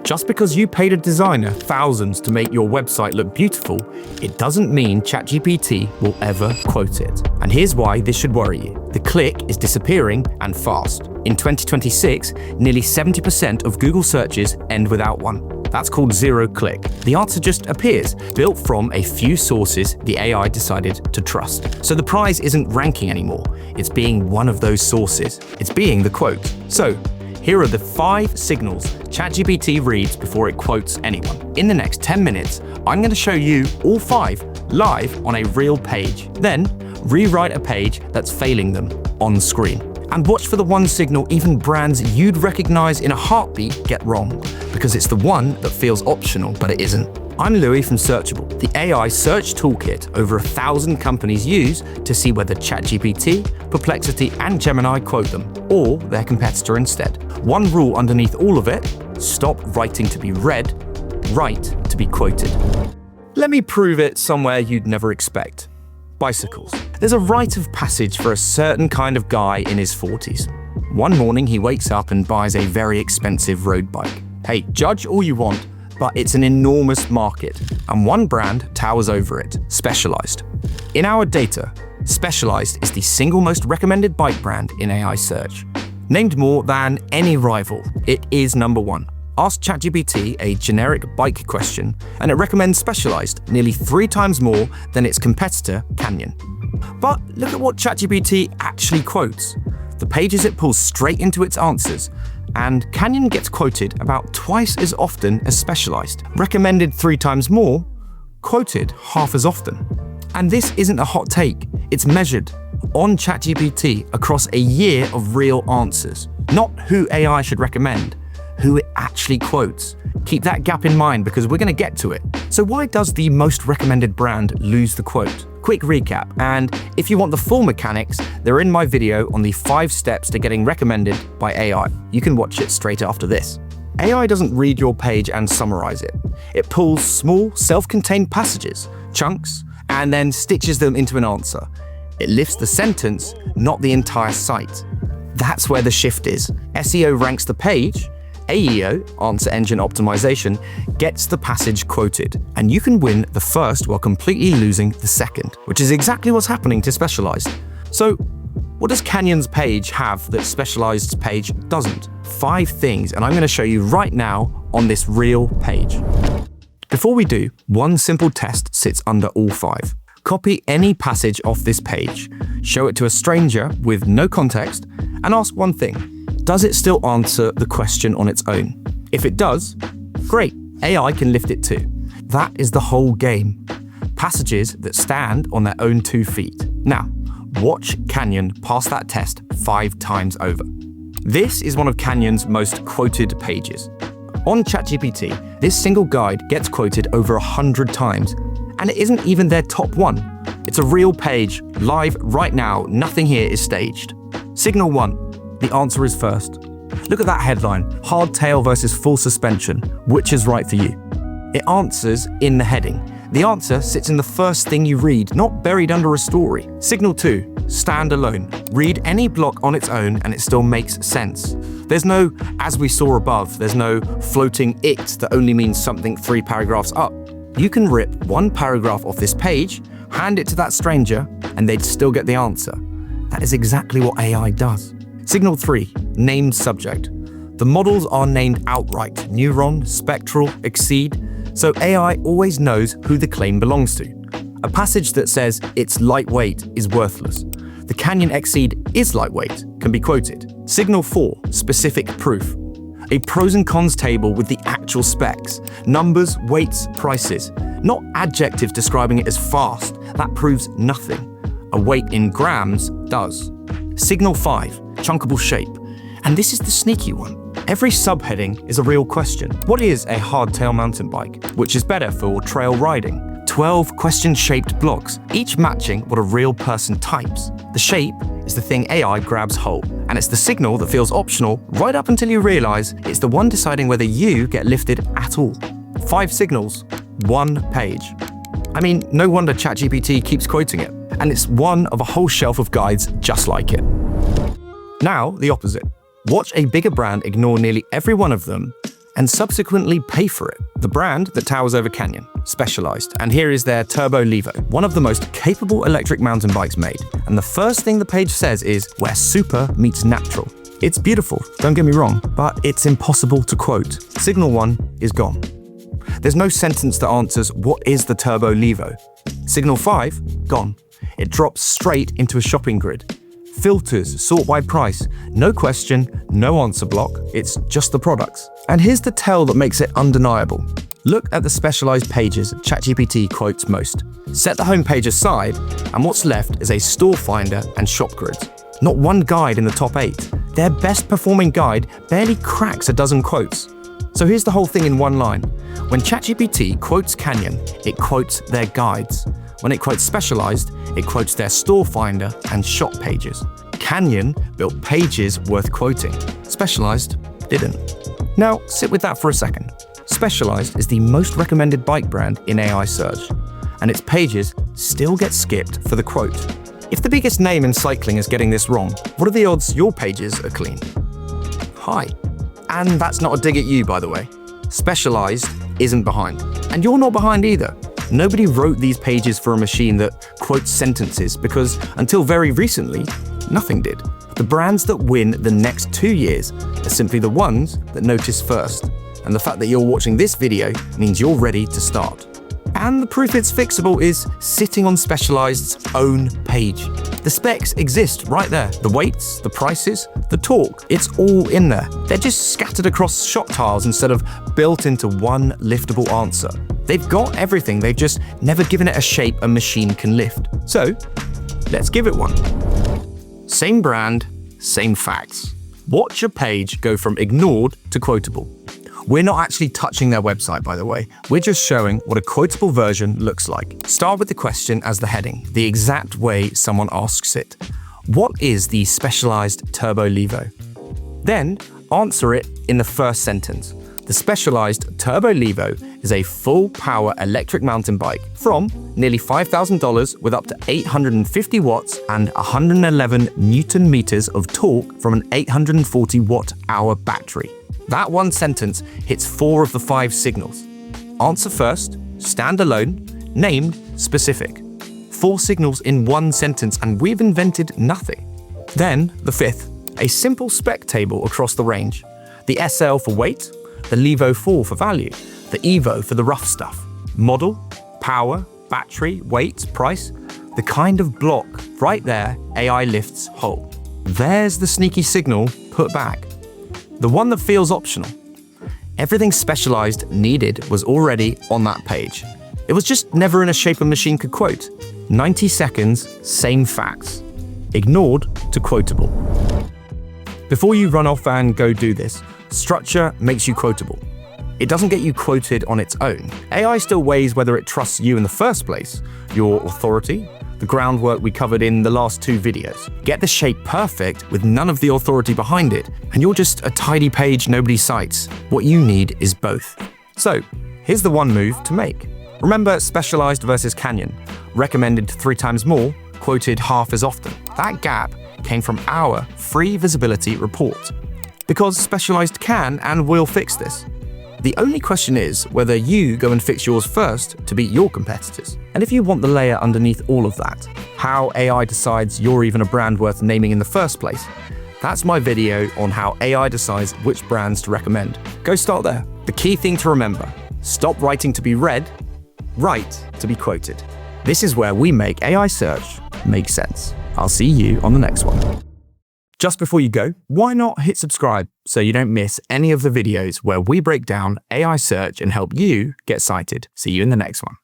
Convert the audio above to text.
Just because you paid a designer thousands to make your website look beautiful, it doesn't mean ChatGPT will ever quote it. And here's why this should worry you. The click is disappearing and fast. In 2026, nearly 70% of Google searches end without one. That's called zero click. The answer just appears, built from a few sources the AI decided to trust. So the prize isn't ranking anymore. It's being one of those sources. It's being the quote. So here are the 5 signals ChatGPT reads before it quotes anyone. In the next 10 minutes, I'm going to show you all 5 live on a real page. Then rewrite a page that's failing them on screen. And watch for the one signal even brands you'd recognize in a heartbeat get wrong, because it's the one that feels optional, but it isn't. I'm Louis from Searchable, the AI search toolkit over 1,000 companies use to see whether ChatGPT, Perplexity, and Gemini quote them, or their competitor instead. One rule underneath all of it: stop writing to be read, write to be quoted. Let me prove it somewhere you'd never expect. Bicycles. There's a rite of passage for a certain kind of guy in his 40s. One morning he wakes up and buys a very expensive road bike. Hey, judge all you want, but it's an enormous market, and one brand towers over it: Specialized. In our data, Specialized is the single most recommended bike brand in AI search. Named more than any rival, it is number 1. Ask ChatGPT a generic bike question, and it recommends Specialized nearly 3 times more than its competitor, Canyon. But look at what ChatGPT actually quotes. The pages it pulls straight into its answers, and Canyon gets quoted about twice as often as Specialized. Recommended 3 times more, quoted half as often. And this isn't a hot take, it's measured on ChatGPT across a year of real answers. Not who AI should recommend, who it actually quotes. Keep that gap in mind because we're going to get to it. So why does the most recommended brand lose the quote? Quick recap, and if you want the full mechanics, they're in my video on the 5 steps to getting recommended by AI. You can watch it straight after this. AI doesn't read your page and summarize it. It pulls small, self-contained passages, chunks, and then stitches them into an answer. It lifts the sentence, not the entire site. That's where the shift is. SEO ranks the page, AEO, answer engine optimization, gets the passage quoted, and you can win the first while completely losing the second, which is exactly what's happening to Specialized. So, what does Canyon's page have that Specialized's page doesn't? 5 things, and I'm going to show you right now on this real page. Before we do, one simple test sits under all 5. Copy any passage off this page, show it to a stranger with no context, and ask one thing: does it still answer the question on its own? If it does, great, AI can lift it too. That is the whole game. Passages that stand on their own 2 feet. Now, watch Canyon pass that test 5 times over. This is one of Canyon's most quoted pages. On ChatGPT, this single guide gets quoted over 100 times, and it isn't even their top 1. It's a real page, live right now, nothing here is staged. Signal 1. The answer is first. Look at that headline, hardtail versus full suspension. Which is right for you? It answers in the heading. The answer sits in the first thing you read, not buried under a story. Signal 2, stand alone. Read any block on its own and it still makes sense. There's no as we saw above, there's no floating it that only means something 3 paragraphs up. You can rip 1 paragraph off this page, hand it to that stranger, and they'd still get the answer. That is exactly what AI does. Signal 3, named subject. The models are named outright: Neuron, Spectral, Exceed, so AI always knows who the claim belongs to. A passage that says it's lightweight is worthless. The Canyon Exceed is lightweight can be quoted. Signal 4, specific proof. A pros and cons table with the actual specs, numbers, weights, prices, not adjectives describing it as fast. That proves nothing. A weight in grams does. Signal 5, chunkable shape. And this is the sneaky one. Every subheading is a real question. What is a hardtail mountain bike? Which is better for trail riding? 12 question-shaped blocks, each matching what a real person types. The shape is the thing AI grabs whole, and it's the signal that feels optional right up until you realize it's the one deciding whether you get lifted at all. 5 signals, 1 page. I mean, no wonder ChatGPT keeps quoting it, and it's one of a whole shelf of guides just like it. Now, the opposite. Watch a bigger brand ignore nearly every one of them and subsequently pay for it. The brand that towers over Canyon, Specialized, and here is their Turbo Levo, one of the most capable electric mountain bikes made. And the first thing the page says is, where super meets natural. It's beautiful, don't get me wrong, but it's impossible to quote. Signal 1 is gone. There's no sentence that answers, what is the Turbo Levo? Signal 5, gone. It drops straight into a shopping grid. Filters, sort by price, no question, no answer block, it's just the products. And here's the tell that makes it undeniable. Look at the specialized pages ChatGPT quotes most. Set the home page aside, and what's left is a store finder and shop grids. Not one guide in the top 8. Their best performing guide barely cracks a dozen quotes. So here's the whole thing in one line. When ChatGPT quotes Canyon, it quotes their guides. When it quotes Specialized, it quotes their store finder and shop pages. Canyon built pages worth quoting. Specialized didn't. Now, sit with that for a second. Specialized is the most recommended bike brand in AI search, and its pages still get skipped for the quote. If the biggest name in cycling is getting this wrong, what are the odds your pages are clean? Hi. And that's not a dig at you, by the way. Specialized isn't behind. And you're not behind either. Nobody wrote these pages for a machine that quotes sentences because, until very recently, nothing did. The brands that win the next 2 years are simply the ones that notice first. And the fact that you're watching this video means you're ready to start. And the proof it's fixable is sitting on Specialized's own page. The specs exist right there. The weights, the prices, the torque, it's all in there. They're just scattered across shot tiles instead of built into one liftable answer. They've got everything, they've just never given it a shape a machine can lift. So, let's give it one. Same brand, same facts. Watch your page go from ignored to quotable. We're not actually touching their website, by the way. We're just showing what a quotable version looks like. Start with the question as the heading, the exact way someone asks it. What is the Specialized Turbo Levo? Then answer it in the first sentence. The Specialized Turbo Levo is a full-power electric mountain bike from nearly $5,000 with up to 850 watts and 111 Newton meters of torque from an 840 watt-hour battery. That one sentence hits 4 of the 5 signals. Answer first, standalone, named, specific. 4 signals in one sentence, and we've invented nothing. Then, the 5th, a simple spec table across the range. The SL for weight, the Levo 4 for value, the Evo for the rough stuff. Model, power, battery, weight, price, the kind of block right there AI lifts whole. There's the sneaky signal put back. The one that feels optional. Everything Specialized needed was already on that page. It was just never in a shape a machine could quote. 90 seconds, same facts. Ignored to quotable. Before you run off and go do this, structure makes you quotable. It doesn't get you quoted on its own. AI still weighs whether it trusts you in the first place, your authority, the groundwork we covered in the last 2 videos. Get the shape perfect with none of the authority behind it, and you're just a tidy page nobody cites. What you need is both. So, here's the one move to make. Remember Specialized versus Canyon, recommended 3 times more, quoted half as often. That gap came from our free visibility report. Because Specialized can and will fix this. The only question is whether you go and fix yours first to beat your competitors. And if you want the layer underneath all of that, how AI decides you're even a brand worth naming in the first place, that's my video on how AI decides which brands to recommend. Go start there. The key thing to remember, stop writing to be read, write to be quoted. This is where we make AI search make sense. I'll see you on the next one. Just before you go, why not hit subscribe so you don't miss any of the videos where we break down AI search and help you get cited. See you in the next one.